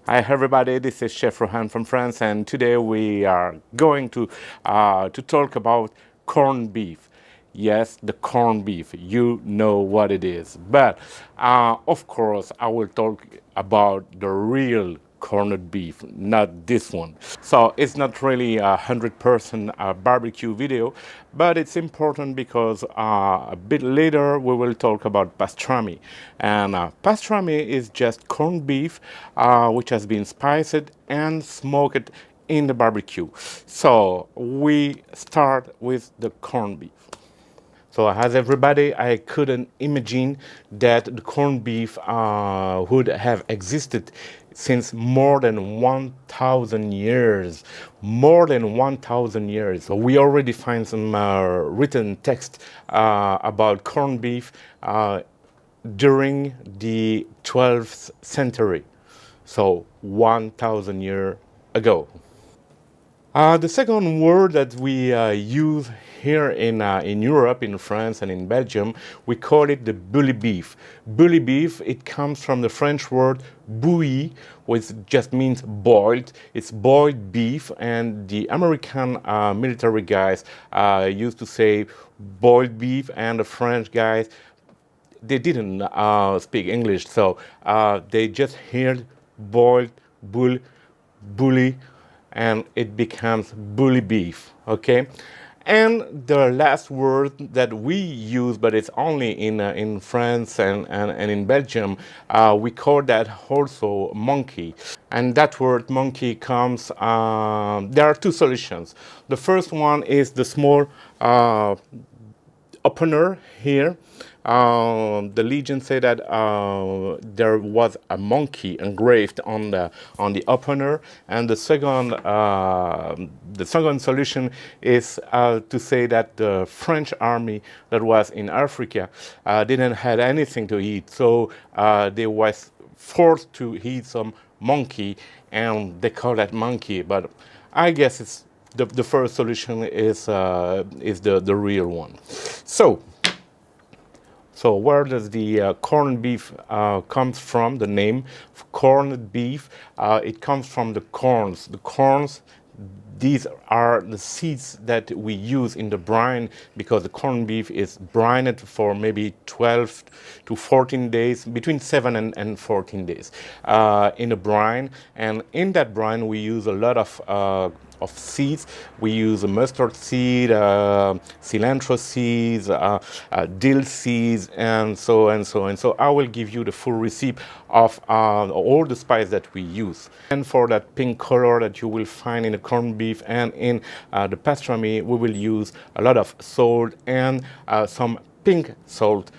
Hi everybody, this is Chef Rohan from France, and today we are going to talk about corned beef. Yes, the corned beef. You know what it is, but of course I will talk about the real corned beef, not this one. So it's not really 100% barbecue video, but it's important because a bit later we will talk about pastrami. And pastrami is just corned beef which has been spiced and smoked in the barbecue. So we start with the corned beef. So, as everybody, I couldn't imagine that the corned beef would have existed since more than 1,000 years. More than 1,000 years. So, we already find some written text about corned beef during the 12th century. So, 1,000 years ago. The second word that we use here in Europe, in France and in Belgium, we call it the bully beef. Bully beef, it comes from the French word bouilli, which just means boiled. It's boiled beef, and the American military guys used to say boiled beef, and the French guys, they didn't speak English, so they just heard boiled bull, bully, and it becomes bully beef. Okay, and the last word that we use, but it's only in France and in Belgium, we call that also monkey. And that word monkey comes. There are two solutions. The first one is the small opener here. The legend say that there was a monkey engraved on the opener, and the second solution is to say that the French army that was in Africa didn't have anything to eat, so they was forced to eat some monkey, and they call that monkey. But I guess it's the first solution is the real one. So, so where does the corned beef comes from? The name corned beef. It comes from the corns. The corns. These are the seeds that we use in the brine, because the corned beef is brined for maybe 12 to 14 days, between 7 and 14 days in a brine. And in that brine, we use a lot of seeds. We use a mustard seed, cilantro seeds, dill seeds, and so and so and so. I will give you the full recipe of all the spices that we use. And for that pink color that you will find in the corned beef and in the pastrami, we will use a lot of salt and some pink salt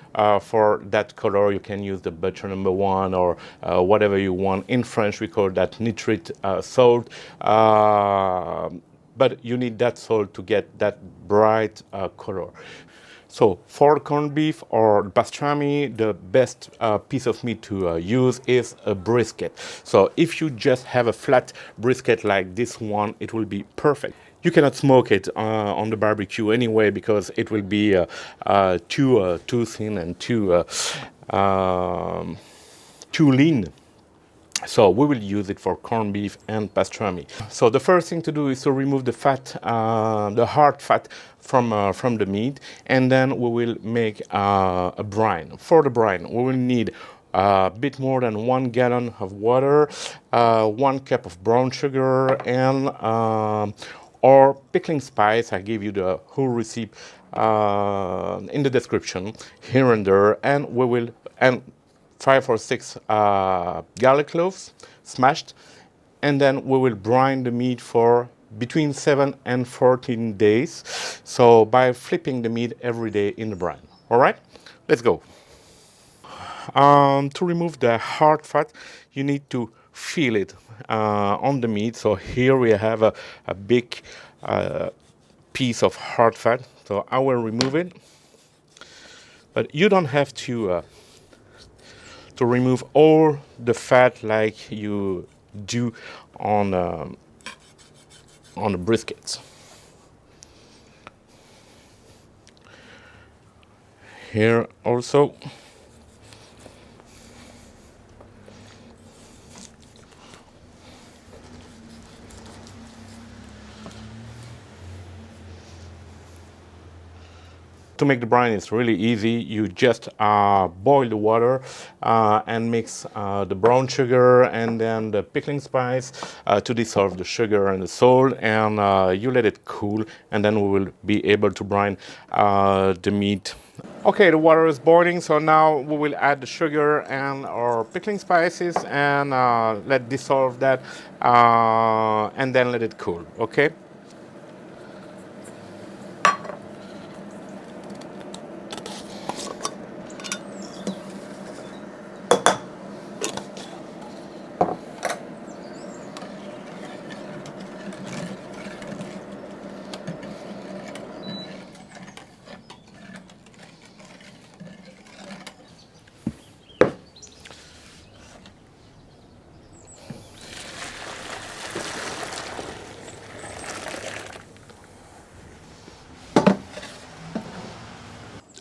for that color. You can use the butcher number one or whatever you want. In French, we call that nitrate salt. But you need that salt to get that bright color. So for corned beef or pastrami, the best piece of meat to use is a brisket. So if you just have a flat brisket like this one, it will be perfect. You cannot smoke it on the barbecue anyway, because it will be too thin and too lean. So we will use it for corned beef and pastrami. So the first thing to do is to remove the fat, the hard fat from the meat, and then we will make a brine. For the brine, we will need a bit more than 1 gallon of water, 1 cup of brown sugar, and or pickling spice. I give you the whole recipe in the description here and there, and we will and 5 or 6 garlic cloves smashed, and then we will brine the meat for between 7 and 14 days. So by flipping the meat every day in the brine. All right, let's go. To remove the hard fat, you need to feel it on the meat. So here we have a big piece of hard fat. So I will remove it, but you don't have to remove all the fat like you do on the briskets. Here also. to make the brine is really easy. You just boil the water and mix the brown sugar and then the pickling spice to dissolve the sugar and the salt, and you let it cool, and then we will be able to brine the meat. Okay, the water is boiling, so now we will add the sugar and our pickling spices and let dissolve that and then let it cool, okay?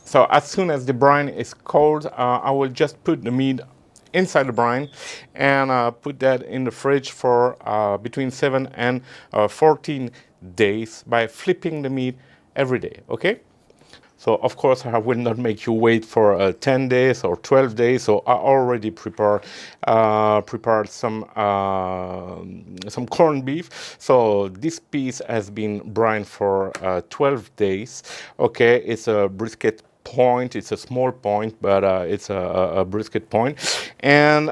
So as soon as the brine is cold, I will just put the meat inside the brine and put that in the fridge for between 7 and 14 days by flipping the meat every day, okay? So of course I will not make you wait for 10 days or 12 days. So I already prepared some corned beef. So this piece has been brined for 12 days. Okay, it's a brisket point. It's a small point, but it's a brisket point, and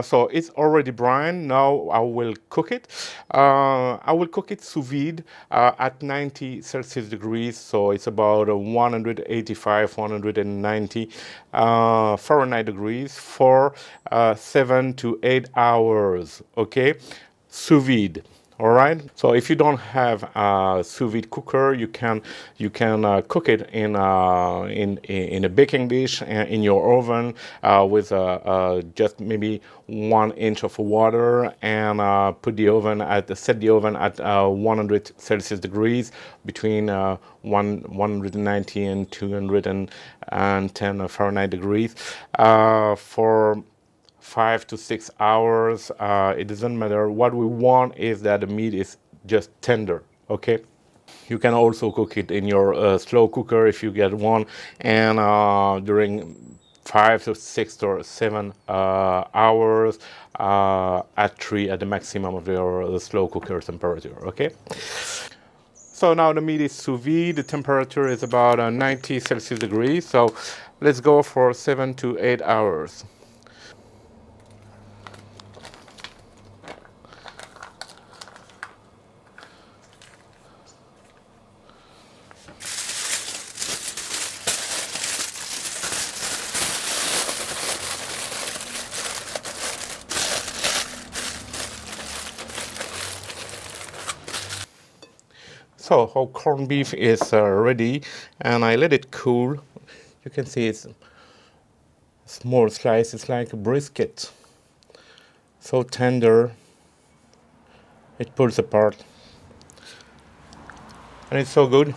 so it's already brined. Now I will cook it. I will cook it sous vide at 90 Celsius degrees, so it's about 185, 190 Fahrenheit degrees for 7 to 8 hours. Okay, sous vide. All right. So if you don't have a sous vide cooker, you can cook it in a baking dish in your oven with just maybe 1 inch of water, and set the oven at 100 Celsius degrees between 190 and 210 Fahrenheit degrees for 5 to 6 hours. It doesn't matter. What we want is that the meat is just tender. Okay. You can also cook it in your slow cooker if you get one, and during 5 to 6 or 7 hours at the maximum of your slow cooker temperature. Okay. So now the meat is sous vide. The temperature is about 90 Celsius degrees. So let's go for 7 to 8 hours. So our corned beef is ready, and I let it cool. You can see it's a small slice. It's like a brisket. So tender. It pulls apart, and it's so good.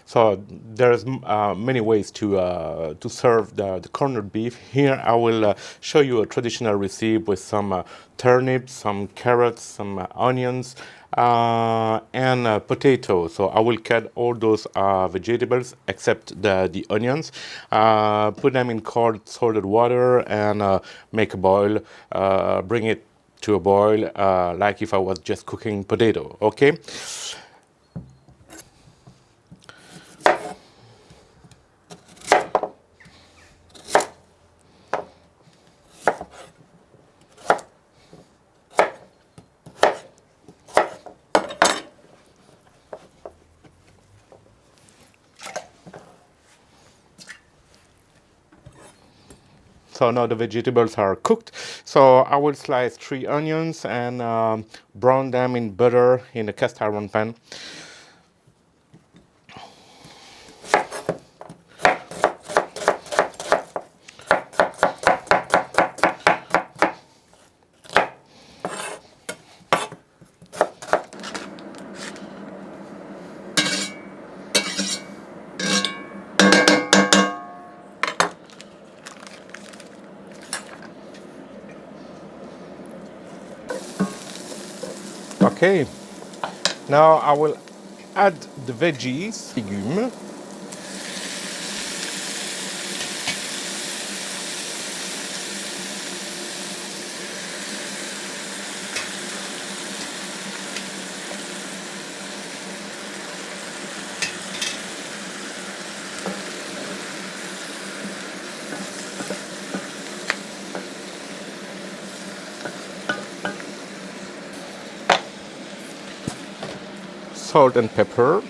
So there's many ways to serve the corned beef. Here I will show you a traditional recipe with some turnips, some carrots, some onions, and potatoes. So I will cut all those vegetables except the onions, put them in cold salted water, and make a boil. Bring it to a boil like if I was just cooking potato. Okay. So now the vegetables are cooked. So I will slice 3 onions and brown them in butter in a cast iron pan. Okay. Now I will add the veggies, légumes. Salt and pepper.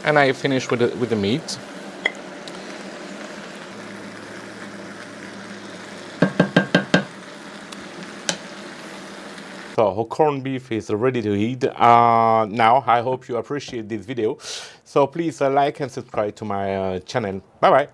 And I finish with the meat. So our corned beef is ready to eat. Now I hope you appreciate this video. So please like and subscribe to my channel. Bye bye.